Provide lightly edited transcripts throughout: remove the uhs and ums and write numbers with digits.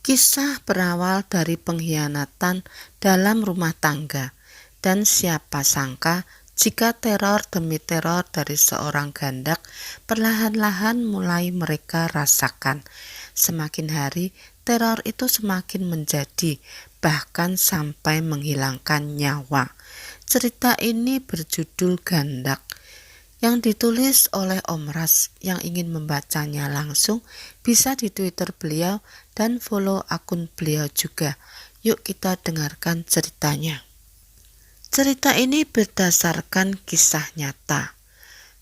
Kisah berawal dari pengkhianatan dalam rumah tangga, dan siapa sangka jika teror demi teror dari seorang gandak perlahan-lahan mulai mereka rasakan. Semakin hari, teror itu semakin menjadi, bahkan sampai menghilangkan nyawa. Cerita ini berjudul Gandak, yang ditulis oleh Om Ras. Yang ingin membacanya langsung bisa di Twitter beliau dan follow akun beliau juga. Yuk kita dengarkan ceritanya. Cerita ini berdasarkan kisah nyata.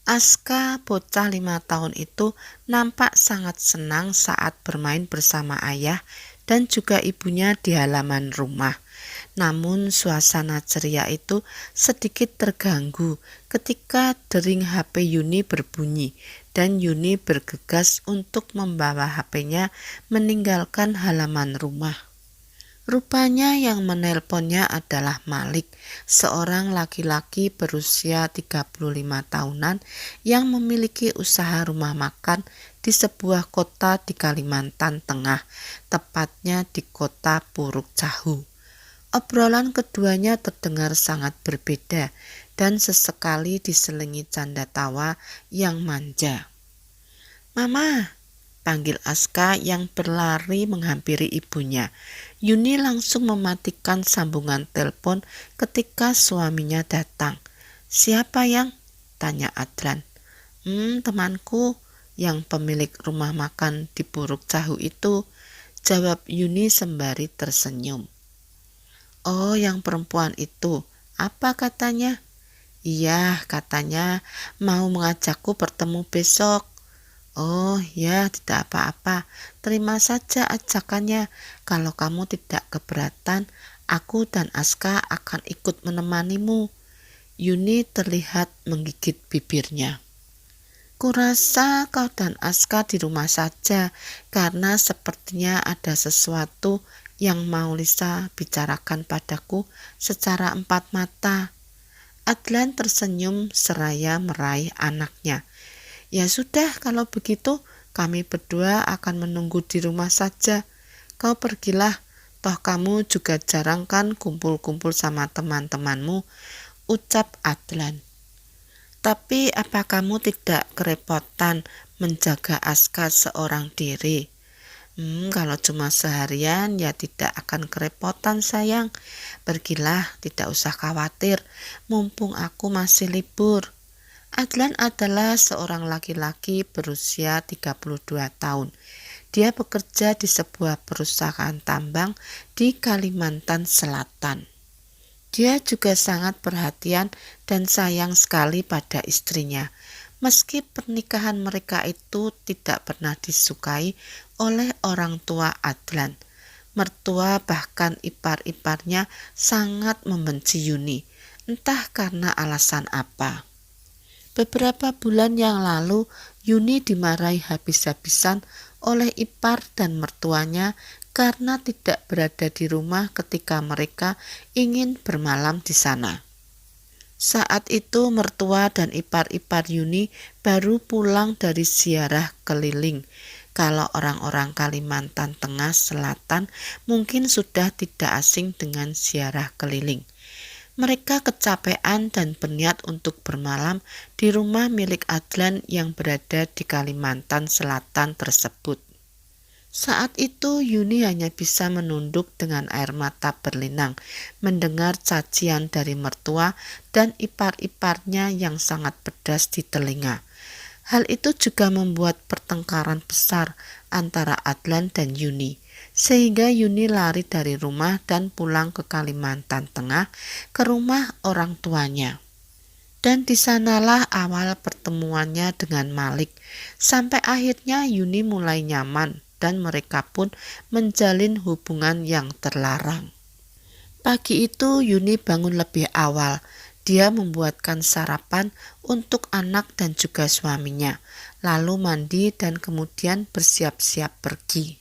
Aska, bocah 5 tahun itu, nampak sangat senang saat bermain bersama ayah dan juga ibunya di halaman rumah. Namun suasana ceria itu sedikit terganggu ketika dering HP Yuni berbunyi dan Yuni bergegas untuk membawa HP-nya meninggalkan halaman rumah. Rupanya yang menelponnya adalah Malik, seorang laki-laki berusia 35 tahunan yang memiliki usaha rumah makan di sebuah kota di Kalimantan Tengah, tepatnya di kota Puruk Cahu. Obrolan keduanya terdengar sangat berbeda dan sesekali diselingi canda tawa yang manja. "Mama," panggil Aska yang berlari menghampiri ibunya. Yuni langsung mematikan sambungan telepon ketika suaminya datang. "Siapa yang?" tanya Adlan. Temanku yang pemilik rumah makan di Puruk Cahu itu," jawab Yuni sembari tersenyum. "Oh, yang perempuan itu. Apa katanya?" "Iya, katanya mau mengajakku bertemu besok." "Oh ya, tidak apa-apa. Terima saja ajakannya. Kalau kamu tidak keberatan, aku dan Aska akan ikut menemanimu." Yuni terlihat menggigit bibirnya. "Kurasa kau dan Aska di rumah saja, karena sepertinya ada sesuatu yang mau Lisa bicarakan padaku secara empat mata." Adlan tersenyum seraya meraih anaknya. "Ya sudah, kalau begitu kami berdua akan menunggu di rumah saja. Kau pergilah, toh kamu juga jarang kan kumpul-kumpul sama teman-temanmu," ucap Adlan. "Tapi apa kamu tidak kerepotan menjaga Aska seorang diri?" Kalau cuma seharian ya tidak akan kerepotan sayang. Pergilah, tidak usah khawatir, mumpung aku masih libur." Adlan adalah seorang laki-laki berusia 32 tahun. Dia bekerja di sebuah perusahaan tambang di Kalimantan Selatan. Dia juga sangat perhatian dan sayang sekali pada istrinya. Meski pernikahan mereka itu tidak pernah disukai oleh orang tua Adlan. Mertua bahkan ipar-iparnya sangat membenci Yuni, entah karena alasan apa. Beberapa bulan yang lalu, Yuni dimarahi habis-habisan oleh ipar dan mertuanya karena tidak berada di rumah ketika mereka ingin bermalam di sana. Saat itu mertua dan ipar-ipar Yuni baru pulang dari ziarah keliling. Kalau orang-orang Kalimantan Tengah Selatan mungkin sudah tidak asing dengan ziarah keliling. Mereka kecapean dan berniat untuk bermalam di rumah milik Adlan yang berada di Kalimantan Selatan tersebut. Saat itu Yuni hanya bisa menunduk dengan air mata berlinang mendengar cacian dari mertua dan ipar-iparnya yang sangat pedas di telinga. Hal itu juga membuat pertengkaran besar antara Adlan dan Yuni, sehingga Yuni lari dari rumah dan pulang ke Kalimantan Tengah ke rumah orang tuanya. Dan di sanalah awal pertemuannya dengan Malik, sampai akhirnya Yuni mulai nyaman dan mereka pun menjalin hubungan yang terlarang. Pagi itu Yuni bangun lebih awal. Dia membuatkan sarapan untuk anak dan juga suaminya, lalu mandi dan kemudian bersiap-siap pergi.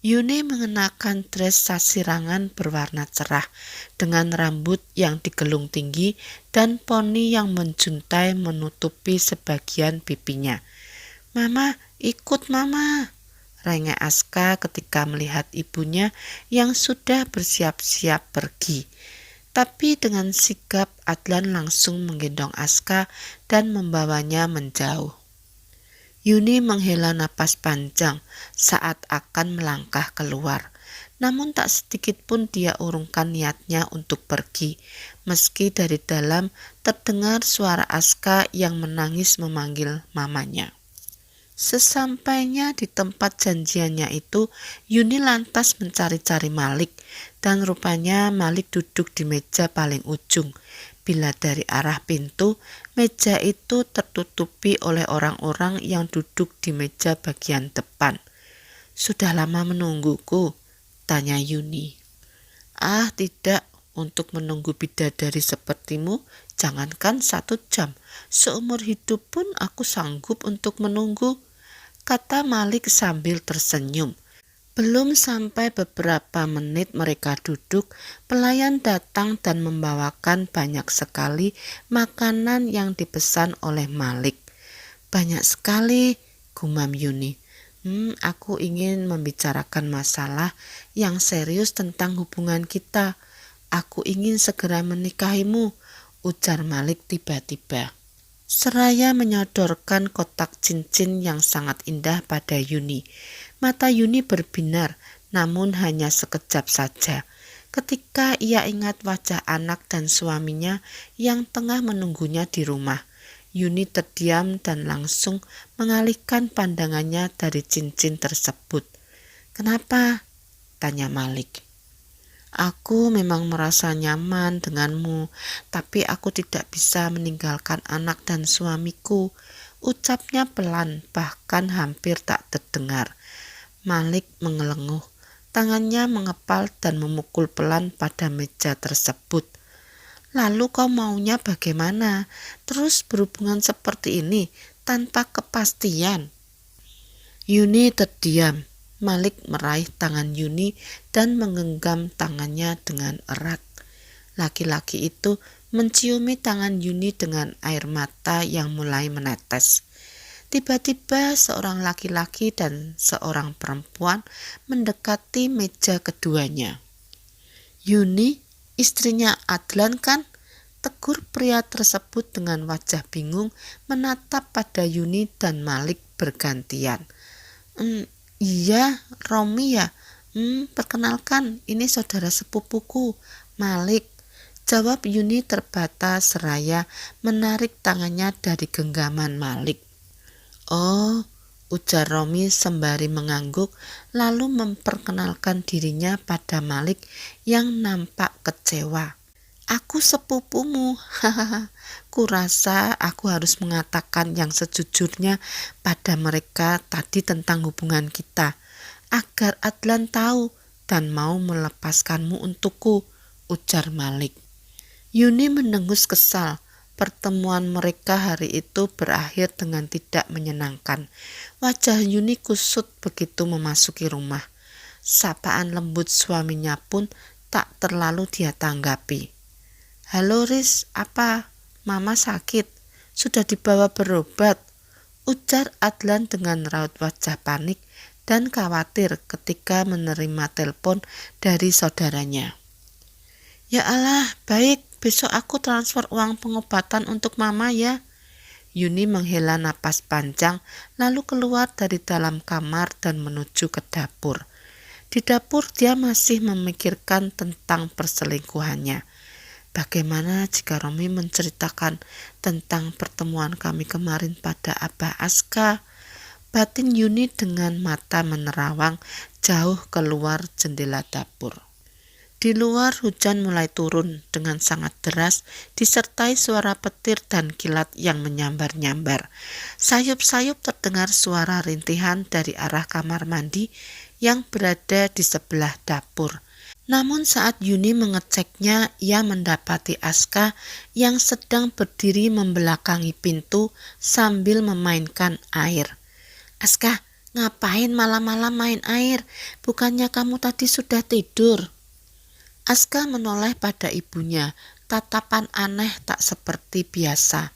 Yuni mengenakan dress sasirangan berwarna cerah dengan rambut yang digelung tinggi dan poni yang menjuntai menutupi sebagian pipinya. "Mama, ikut Mama," rengek Aska ketika melihat ibunya yang sudah bersiap-siap pergi. Tapi dengan sigap Adlan langsung menggendong Aska dan membawanya menjauh. Yuni menghela napas panjang saat akan melangkah keluar. Namun tak sedikit pun dia urungkan niatnya untuk pergi, meski dari dalam terdengar suara Aska yang menangis memanggil mamanya. Sesampainya di tempat janjiannya itu, Yuni lantas mencari-cari Malik, dan rupanya Malik duduk di meja paling ujung. Bila dari arah pintu, meja itu tertutupi oleh orang-orang yang duduk di meja bagian depan. "Sudah lama menungguku?" tanya Yuni. "Ah, tidak. Untuk menunggu bidadari sepertimu, jangankan 1 jam. Seumur hidup pun aku sanggup untuk menunggu," kata Malik sambil tersenyum. Belum sampai beberapa menit mereka duduk, pelayan datang dan membawakan banyak sekali makanan yang dipesan oleh Malik. "Banyak sekali," gumam Yuni. Aku ingin membicarakan masalah yang serius tentang hubungan kita. Aku ingin segera menikahimu," ujar Malik tiba-tiba. Seraya menyodorkan kotak cincin yang sangat indah pada Yuni. Mata Yuni berbinar, namun hanya sekejap saja. Ketika ia ingat wajah anak dan suaminya yang tengah menunggunya di rumah, Yuni terdiam dan langsung mengalihkan pandangannya dari cincin tersebut. "Kenapa?" tanya Malik. "Aku memang merasa nyaman denganmu, tapi aku tidak bisa meninggalkan anak dan suamiku," ucapnya pelan, bahkan hampir tak terdengar. Malik mengelenguh, tangannya mengepal dan memukul pelan pada meja tersebut. "Lalu kau maunya bagaimana? Terus berhubungan seperti ini tanpa kepastian?" Yuni terdiam. Malik meraih tangan Yuni dan menggenggam tangannya dengan erat. Laki-laki itu menciumi tangan Yuni dengan air mata yang mulai menetes. Tiba-tiba seorang laki-laki dan seorang perempuan mendekati meja keduanya. "Yuni, istrinya Adlan kan?" tegur pria tersebut dengan wajah bingung menatap pada Yuni dan Malik bergantian. Iya, Romi ya. Perkenalkan, ini saudara sepupuku, Malik," jawab Yuni terbatas seraya menarik tangannya dari genggaman Malik. "Oh," ujar Romi sembari mengangguk, lalu memperkenalkan dirinya pada Malik yang nampak kecewa. "Aku sepupumu, hahaha. Kurasa aku harus mengatakan yang sejujurnya pada mereka tadi tentang hubungan kita, agar Adlan tahu dan mau melepaskanmu untukku," ujar Malik. Yuni mendengus kesal. Pertemuan mereka hari itu berakhir dengan tidak menyenangkan. Wajah Yuni kusut begitu memasuki rumah. Sapaan lembut suaminya pun tak terlalu dia tanggapi. "Halo Riz, apa? Mama sakit? Sudah dibawa berobat?" ujar Adlan dengan raut wajah panik dan khawatir ketika menerima telepon dari saudaranya. "Ya Allah, baik, besok aku transfer uang pengobatan untuk Mama ya." Yuni menghela napas panjang lalu keluar dari dalam kamar dan menuju ke dapur. Di dapur dia masih memikirkan tentang perselingkuhannya. Bagaimana jika Romi menceritakan tentang pertemuan kami kemarin pada Abah Aska? Batin Yuni dengan mata menerawang jauh keluar jendela dapur. Di luar hujan mulai turun dengan sangat deras, disertai suara petir dan kilat yang menyambar-nyambar. Sayup-sayup terdengar suara rintihan dari arah kamar mandi yang berada di sebelah dapur. Namun saat Yuni mengeceknya, ia mendapati Aska yang sedang berdiri membelakangi pintu sambil memainkan air. "Aska, ngapain malam-malam main air? Bukannya kamu tadi sudah tidur?" Aska menoleh pada ibunya, tatapan aneh tak seperti biasa.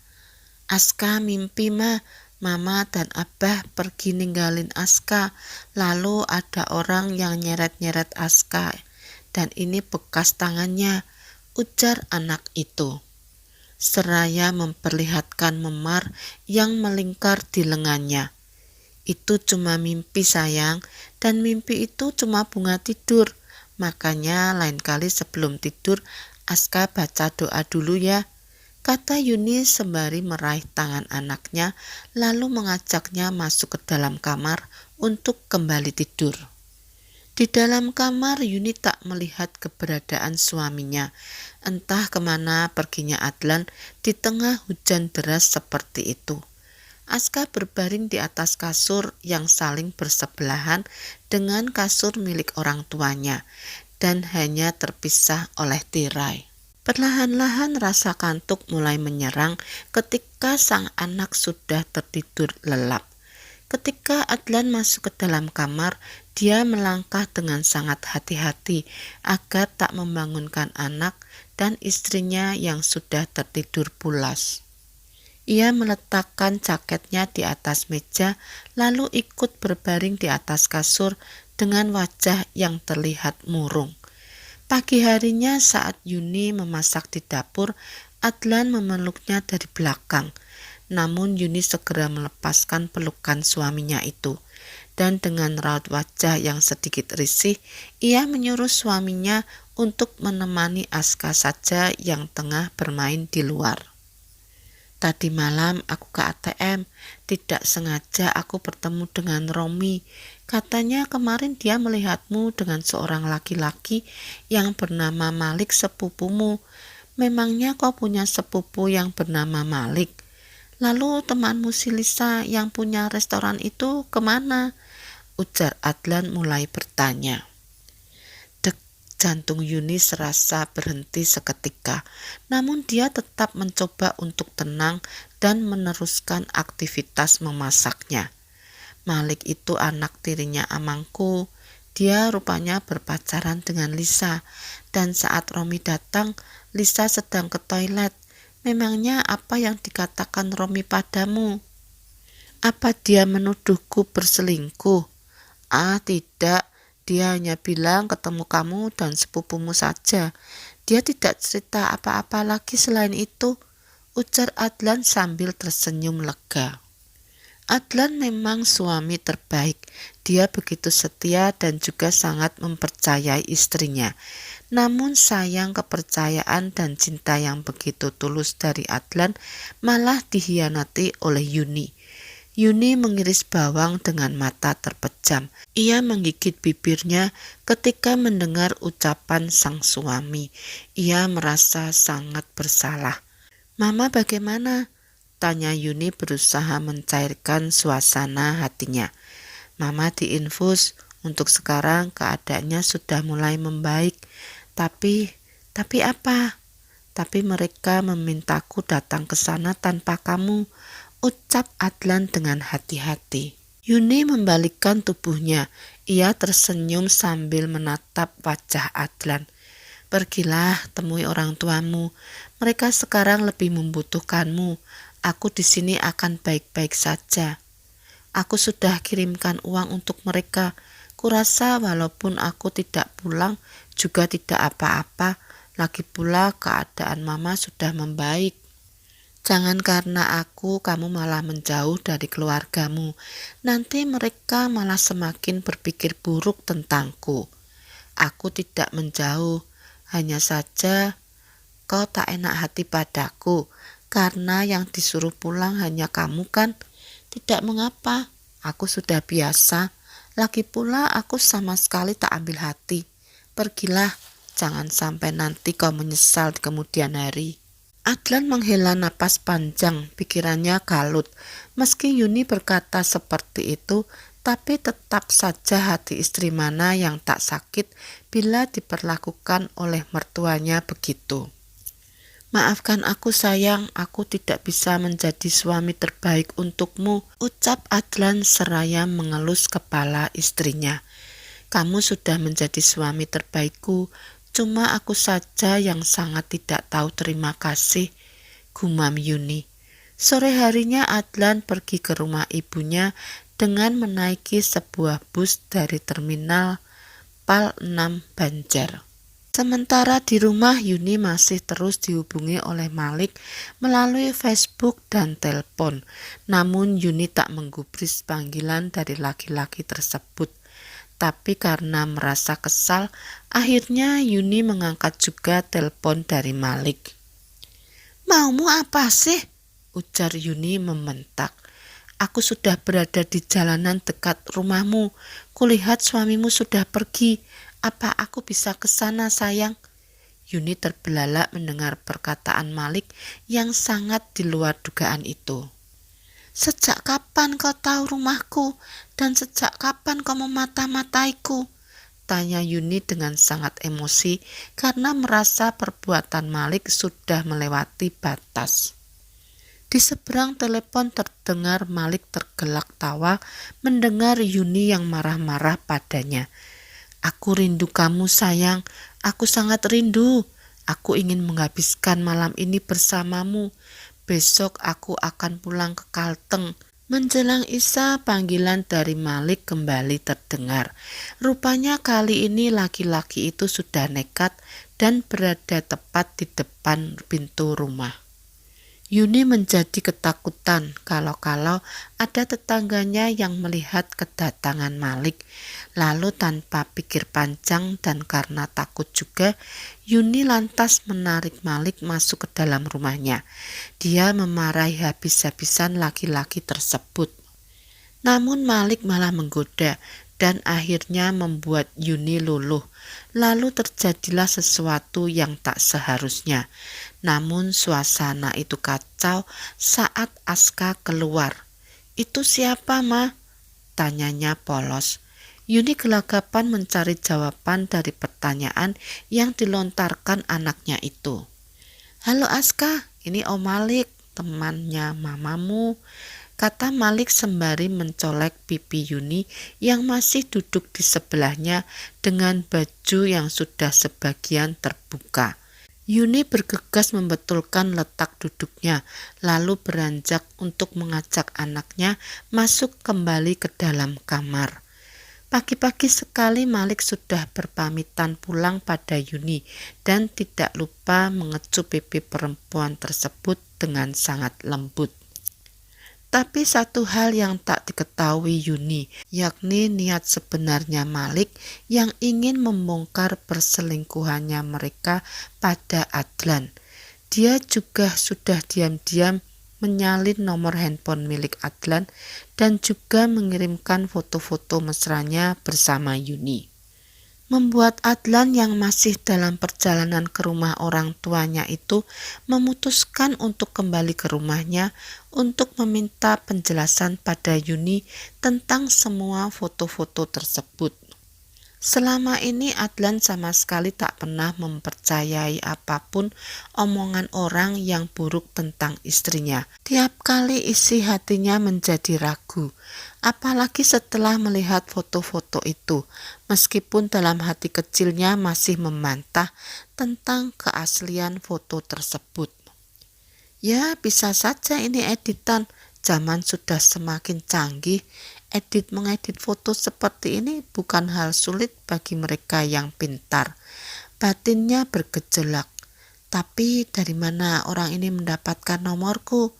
"Aska mimpi, Ma. Mama dan Abah pergi ninggalin Aska, lalu ada orang yang nyeret-nyeret Aska, dan ini bekas tangannya, ujar anak itu, seraya memperlihatkan memar yang melingkar di lengannya. Itu cuma mimpi sayang, dan mimpi itu cuma bunga tidur. Makanya lain kali sebelum tidur, Aska baca doa dulu ya, kata Yuni sembari meraih tangan anaknya lalu mengajaknya masuk ke dalam kamar untuk kembali tidur. Di dalam kamar Yuni tak melihat keberadaan suaminya. Entah kemana perginya Adlan di tengah hujan deras seperti itu. Aska berbaring di atas kasur yang saling bersebelahan dengan kasur milik orang tuanya dan hanya terpisah oleh tirai. Perlahan-lahan rasa kantuk mulai menyerang ketika sang anak sudah tertidur lelap. Ketika Adlan masuk ke dalam kamar, dia melangkah dengan sangat hati-hati agar tak membangunkan anak dan istrinya yang sudah tertidur pulas. Ia meletakkan jaketnya di atas meja, lalu ikut berbaring di atas kasur dengan wajah yang terlihat murung. Pagi harinya saat Yuni memasak di dapur, Adlan memeluknya dari belakang. Namun Yuni segera melepaskan pelukan suaminya itu. Dan dengan raut wajah yang sedikit risih, ia menyuruh suaminya untuk menemani Aska saja yang tengah bermain di luar. Tadi malam aku ke ATM, tidak sengaja aku bertemu dengan Romi. Katanya kemarin dia melihatmu dengan seorang laki-laki yang bernama Malik sepupumu. Memangnya kau punya sepupu yang bernama Malik? Lalu temanmu si Lisa yang punya restoran itu kemana? Ujar Adlan mulai bertanya. Jantung Yuni serasa berhenti seketika, namun dia tetap mencoba untuk tenang dan meneruskan aktivitas memasaknya. Malik itu anak tirinya Amangku. Dia rupanya berpacaran dengan Lisa, dan saat Romi datang, Lisa sedang ke toilet. Memangnya apa yang dikatakan Romi padamu? Apa dia menuduhku berselingkuh? Ah, tidak. Dia hanya bilang ketemu kamu dan sepupumu saja. Dia tidak cerita apa-apa lagi selain itu, ujar Adlan sambil tersenyum lega. Adlan memang suami terbaik. Dia begitu setia dan juga sangat mempercayai istrinya. Namun sayang kepercayaan dan cinta yang begitu tulus dari Adlan malah dihianati oleh Yuni. Yuni mengiris bawang dengan mata terpejam. Ia menggigit bibirnya ketika mendengar ucapan sang suami. Ia merasa sangat bersalah. Mama bagaimana? Tanya Yuni berusaha mencairkan suasana hatinya. Mama diinfus, untuk sekarang keadaannya sudah mulai membaik. Tapi apa? Tapi mereka memintaku datang ke sana tanpa kamu, ucap Adlan dengan hati-hati. Yuni membalikkan tubuhnya. Ia tersenyum sambil menatap wajah Adlan. Pergilah temui orang tuamu. Mereka sekarang lebih membutuhkanmu. Aku di sini akan baik-baik saja. Aku sudah kirimkan uang untuk mereka. Kurasa walaupun aku tidak pulang juga tidak apa-apa. Lagi pula keadaan mama sudah membaik. Jangan karena aku kamu malah menjauh dari keluargamu. Nanti mereka malah semakin berpikir buruk tentangku. Aku tidak menjauh, hanya saja kau tak enak hati padaku. Karena yang disuruh pulang hanya kamu kan? Tidak mengapa, aku sudah biasa. Lagi pula aku sama sekali tak ambil hati. Pergilah, jangan sampai nanti kau menyesal di kemudian hari. Adlan menghela napas panjang, pikirannya kalut. Meski Yuni berkata seperti itu, tapi tetap saja hati istri mana yang tak sakit bila diperlakukan oleh mertuanya begitu. Maafkan aku sayang, aku tidak bisa menjadi suami terbaik untukmu, ucap Adlan seraya mengelus kepala istrinya. Kamu sudah menjadi suami terbaikku. Cuma aku saja yang sangat tidak tahu terima kasih, gumam Yuni. Sore harinya Adlan pergi ke rumah ibunya dengan menaiki sebuah bus dari terminal Pal 6 Banjar. Sementara di rumah, Yuni masih terus dihubungi oleh Malik melalui Facebook dan telepon. Namun Yuni tak menggubris panggilan dari laki-laki tersebut. Tapi karena merasa kesal, akhirnya Yuni mengangkat juga telepon dari Malik. "Maumu apa sih?" ujar Yuni membentak. "Aku sudah berada di jalanan dekat rumahmu. Kulihat suamimu sudah pergi. Apa aku bisa ke sana, sayang?" Yuni terbelalak mendengar perkataan Malik yang sangat di luar dugaan itu. "Sejak kapan kau tahu rumahku? Dan sejak kapan kau memata-mataiku?" tanya Yuni dengan sangat emosi karena merasa perbuatan Malik sudah melewati batas. Di seberang telepon terdengar Malik tergelak tawa mendengar Yuni yang marah-marah padanya. "Aku rindu kamu, sayang. Aku sangat rindu. Aku ingin menghabiskan malam ini bersamamu. Besok aku akan pulang ke Kalteng." Menjelang Isya, panggilan dari Malik kembali terdengar. Rupanya kali ini laki-laki itu sudah nekat dan berada tepat di depan pintu rumah. Yuni menjadi ketakutan kalau-kalau ada tetangganya yang melihat kedatangan Malik. Lalu tanpa pikir panjang dan karena takut juga, Yuni lantas menarik Malik masuk ke dalam rumahnya. Dia memarahi habis-habisan laki-laki tersebut. Namun Malik malah menggoda dan akhirnya membuat Yuni luluh. Lalu terjadilah sesuatu yang tak seharusnya. Namun suasana itu kacau saat Aska keluar. "Itu siapa, Ma?" tanyanya polos. Yuni gelagapan mencari jawaban dari pertanyaan yang dilontarkan anaknya itu. "Halo Aska, ini Om Malik, temannya mamamu," kata Malik sembari mencolek pipi Yuni yang masih duduk di sebelahnya dengan baju yang sudah sebagian terbuka. Yuni bergegas membetulkan letak duduknya, lalu beranjak untuk mengajak anaknya masuk kembali ke dalam kamar. Pagi-pagi sekali Malik sudah berpamitan pulang pada Yuni dan tidak lupa mengecup pipi perempuan tersebut dengan sangat lembut. Tapi satu hal yang tak diketahui Yuni, yakni niat sebenarnya Malik yang ingin membongkar perselingkuhannya mereka pada Adlan. Dia juga sudah diam-diam menyalin nomor handphone milik Adlan dan juga mengirimkan foto-foto mesranya bersama Yuni. Membuat Adlan yang masih dalam perjalanan ke rumah orang tuanya itu memutuskan untuk kembali ke rumahnya untuk meminta penjelasan pada Yuni tentang semua foto-foto tersebut. Selama ini Adlan sama sekali tak pernah mempercayai apapun omongan orang yang buruk tentang istrinya. Tiap kali isi hatinya menjadi ragu, apalagi setelah melihat foto-foto itu, meskipun dalam hati kecilnya masih membantah tentang keaslian foto tersebut. Ya, bisa saja ini editan. Zaman sudah semakin canggih. Mengedit foto seperti ini bukan hal sulit bagi mereka yang pintar. Batinnya bergejolak. Tapi dari mana orang ini mendapatkan nomorku?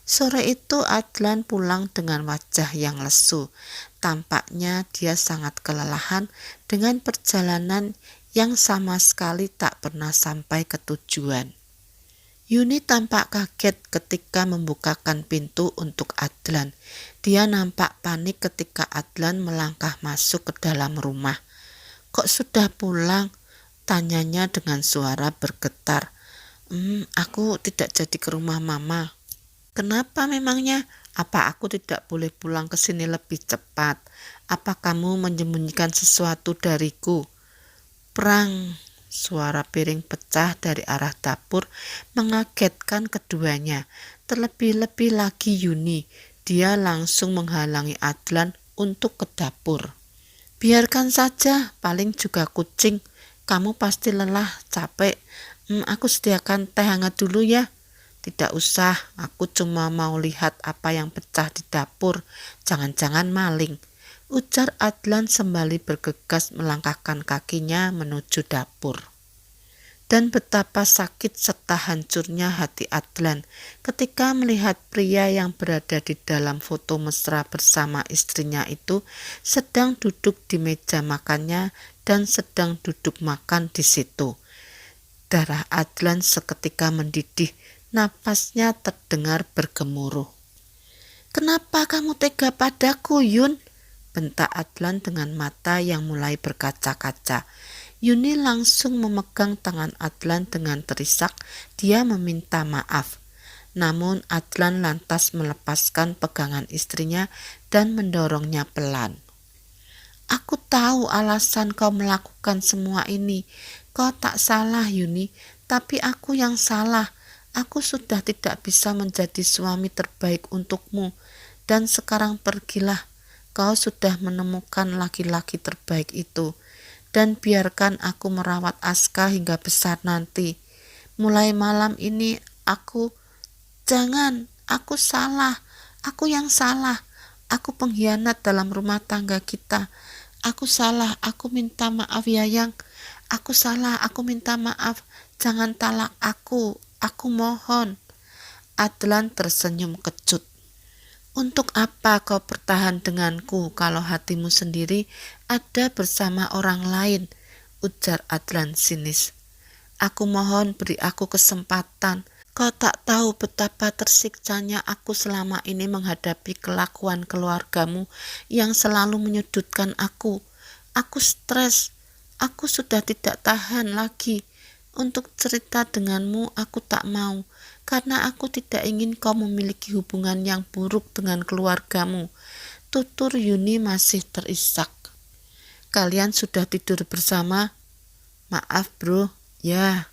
Sore itu Adlan pulang dengan wajah yang lesu. Tampaknya dia sangat kelelahan dengan perjalanan yang sama sekali tak pernah sampai ke tujuan. Yuni tampak kaget ketika membukakan pintu untuk Adlan. Dia nampak panik ketika Adlan melangkah masuk ke dalam rumah. "Kok sudah pulang?" tanyanya dengan suara bergetar. Aku tidak jadi ke rumah mama." "Kenapa memangnya? Apa aku tidak boleh pulang ke sini lebih cepat? Apa kamu menyembunyikan sesuatu dariku?" Prang! Suara piring pecah dari arah dapur mengagetkan keduanya. Terlebih-lebih lagi Yuni. Dia langsung menghalangi Adlan untuk ke dapur. "Biarkan saja, paling juga kucing. Kamu pasti lelah, capek. Aku sediakan teh hangat dulu ya." Tidak usah, aku cuma mau lihat apa yang pecah di dapur. Jangan-jangan maling, ujar Adlan sembari bergegas melangkahkan kakinya menuju dapur. Dan betapa sakit serta hancurnya hati Adlan ketika melihat pria yang berada di dalam foto mesra bersama istrinya itu sedang duduk di meja makannya dan sedang duduk makan di situ. Darah Adlan seketika mendidih, napasnya terdengar bergemuruh. "Kenapa kamu tega padaku, Yun?" bentak Adlan dengan mata yang mulai berkaca-kaca. Yuni langsung memegang tangan Adlan dengan terisak. Dia meminta maaf. Namun Adlan lantas melepaskan pegangan istrinya dan mendorongnya pelan. "Aku tahu alasan kau melakukan semua ini. Kau tak salah, Yuni, tapi aku yang salah. Aku sudah tidak bisa menjadi suami terbaik untukmu. Dan sekarang pergilah. Kau sudah menemukan laki-laki terbaik itu. Dan biarkan aku merawat Aska hingga besar nanti. Mulai malam ini aku..." "Jangan, aku salah. Aku yang salah. Aku pengkhianat dalam rumah tangga kita. Aku salah, aku minta maaf Yayang. Aku salah, aku minta maaf. Jangan talak aku mohon." Adlan tersenyum kecut. "Untuk apa kau bertahan denganku kalau hatimu sendiri ada bersama orang lain?" ujar Adlan sinis. "Aku mohon beri aku kesempatan. Kau tak tahu betapa tersiksanya aku selama ini menghadapi kelakuan keluargamu yang selalu menyudutkan aku. Aku stres. Aku sudah tidak tahan lagi. Untuk cerita denganmu aku tak mau, karena aku tidak ingin kau memiliki hubungan yang buruk dengan keluargamu," tutur Yuni masih terisak. "Kalian sudah tidur bersama?" "Maaf bro, ya."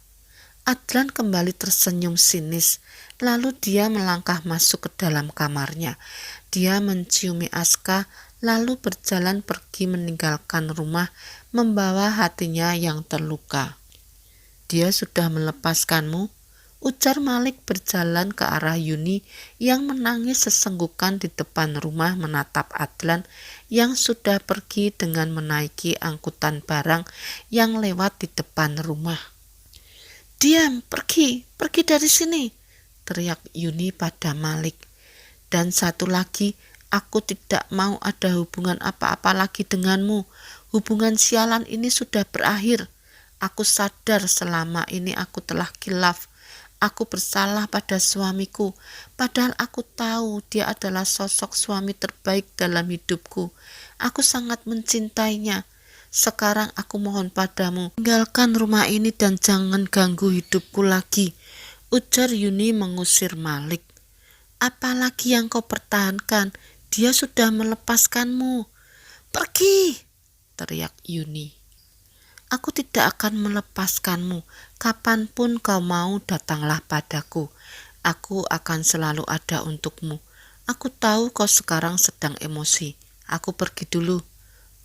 Adlan kembali tersenyum sinis, lalu dia melangkah masuk ke dalam kamarnya. Dia menciumi Aska, lalu berjalan pergi meninggalkan rumah, membawa hatinya yang terluka. "Dia sudah melepaskanmu?" ujar Malik berjalan ke arah Yuni yang menangis sesenggukan di depan rumah menatap Adlan yang sudah pergi dengan menaiki angkutan barang yang lewat di depan rumah. "Diam, pergi dari sini," teriak Yuni pada Malik. "Dan satu lagi, aku tidak mau ada hubungan apa-apa lagi denganmu. Hubungan sialan ini sudah berakhir. Aku sadar selama ini aku telah khilaf. Aku bersalah pada suamiku, padahal aku tahu dia adalah sosok suami terbaik dalam hidupku. Aku sangat mencintainya. Sekarang aku mohon padamu, tinggalkan rumah ini dan jangan ganggu hidupku lagi," ujar Yuni mengusir Malik. "Apalagi yang kau pertahankan? Dia sudah melepaskanmu." "Pergi!" teriak Yuni. "Aku tidak akan melepaskanmu. Kapanpun kau mau, datanglah padaku. Aku akan selalu ada untukmu. Aku tahu kau sekarang sedang emosi. Aku pergi dulu,"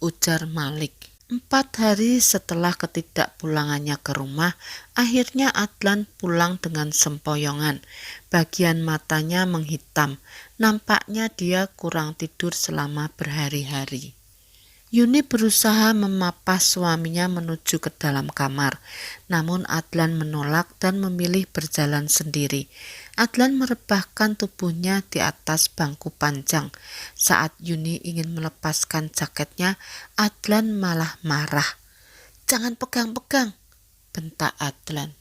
ujar Malik. 4 hari setelah ketidakpulangannya ke rumah, akhirnya Adlan pulang dengan sempoyongan. Bagian matanya menghitam. Nampaknya dia kurang tidur selama berhari-hari. Yuni berusaha memapas suaminya menuju ke dalam kamar, namun Adlan menolak dan memilih berjalan sendiri. Adlan merebahkan tubuhnya di atas bangku panjang. Saat Yuni ingin melepaskan jaketnya, Adlan malah marah. "Jangan pegang-pegang," bentak Adlan.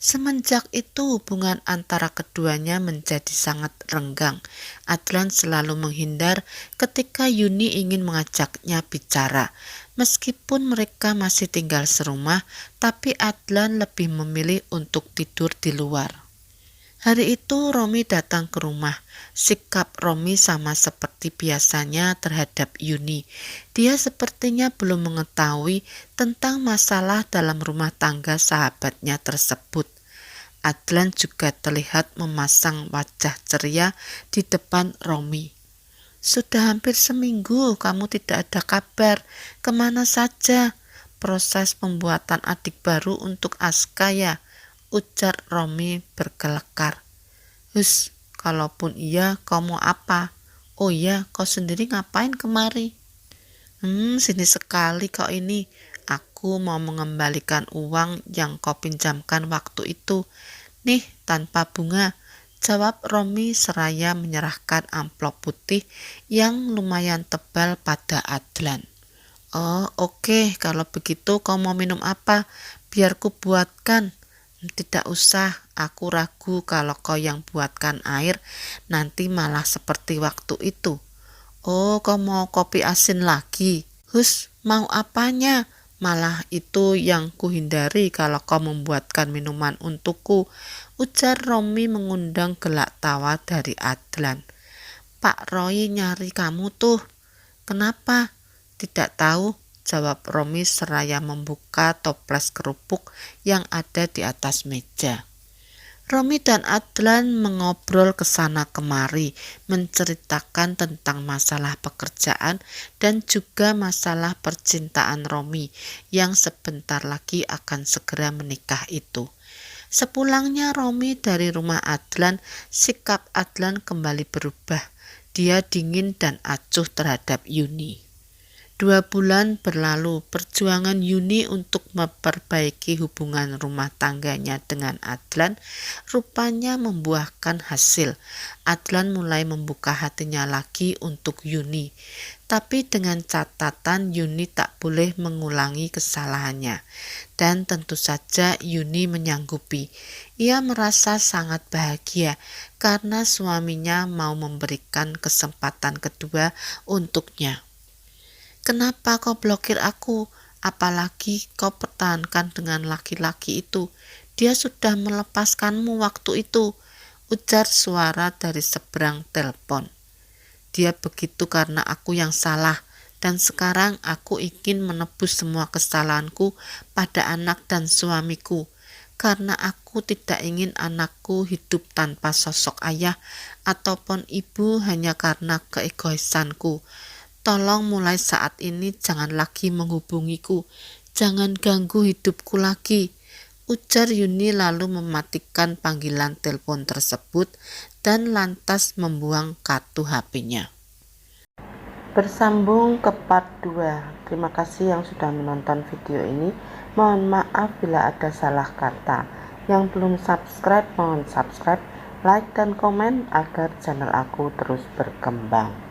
Semenjak itu hubungan antara keduanya menjadi sangat renggang. Adlan selalu menghindar ketika Yuni ingin mengajaknya bicara. Meskipun mereka masih tinggal serumah, tapi Adlan lebih memilih untuk tidur di luar. Hari itu Romi datang ke rumah. Sikap Romi sama seperti biasanya terhadap Yuni. Dia sepertinya belum mengetahui tentang masalah dalam rumah tangga sahabatnya tersebut. Adlan juga terlihat memasang wajah ceria di depan Romi. "Sudah hampir seminggu kamu tidak ada kabar. Kemana saja? Proses pembuatan adik baru untuk Aska ya?" ujar Romi berkelekar. Hus, kalaupun iya, kau mau apa? Oh iya, kau sendiri ngapain kemari? Sini sekali kau ini. Aku mau mengembalikan uang yang kau pinjamkan waktu itu. Nih, tanpa bunga, jawab Romi seraya menyerahkan amplop putih yang lumayan tebal pada Adlan. Oh, oke, kalau begitu kau mau minum apa? Biar ku buatkan. Tidak usah, aku ragu kalau kau yang buatkan air, nanti malah seperti waktu itu. Oh, kau mau kopi asin lagi? Hus, mau apanya? Malah itu yang kuhindari kalau kau membuatkan minuman untukku, ujar Romi mengundang gelak tawa dari Adlan. Pak Roy nyari kamu tuh. Kenapa? Tidak tahu, jawab Romi seraya membuka toples kerupuk yang ada di atas meja. Romi dan Adlan mengobrol kesana kemari, menceritakan tentang masalah pekerjaan dan juga masalah percintaan Romi yang sebentar lagi akan segera menikah itu. Sepulangnya Romi dari rumah Adlan, sikap Adlan kembali berubah. Dia dingin dan acuh terhadap Yuni. 2 bulan berlalu, perjuangan Yuni untuk memperbaiki hubungan rumah tangganya dengan Adlan rupanya membuahkan hasil. Adlan mulai membuka hatinya lagi untuk Yuni, tapi dengan catatan Yuni tak boleh mengulangi kesalahannya. Dan tentu saja Yuni menyanggupi. Ia merasa sangat bahagia karena suaminya mau memberikan kesempatan kedua untuknya. Kenapa kau blokir aku? Apalagi kau pertahankan dengan laki-laki itu. Dia sudah melepaskanmu waktu itu, ujar suara dari seberang telepon. Dia begitu karena aku yang salah, dan sekarang aku ingin menebus semua kesalahanku pada anak dan suamiku. Karena aku tidak ingin anakku hidup tanpa sosok ayah ataupun ibu hanya karena keegoisanku. Tolong mulai saat ini jangan lagi menghubungiku, jangan ganggu hidupku lagi, ujar Yuni lalu mematikan panggilan telepon tersebut dan lantas membuang kartu HP-nya. Bersambung ke part 2. Terima kasih yang sudah menonton video ini. Mohon maaf bila ada salah kata. Yang belum subscribe, mohon subscribe, like dan komen agar channel aku terus berkembang.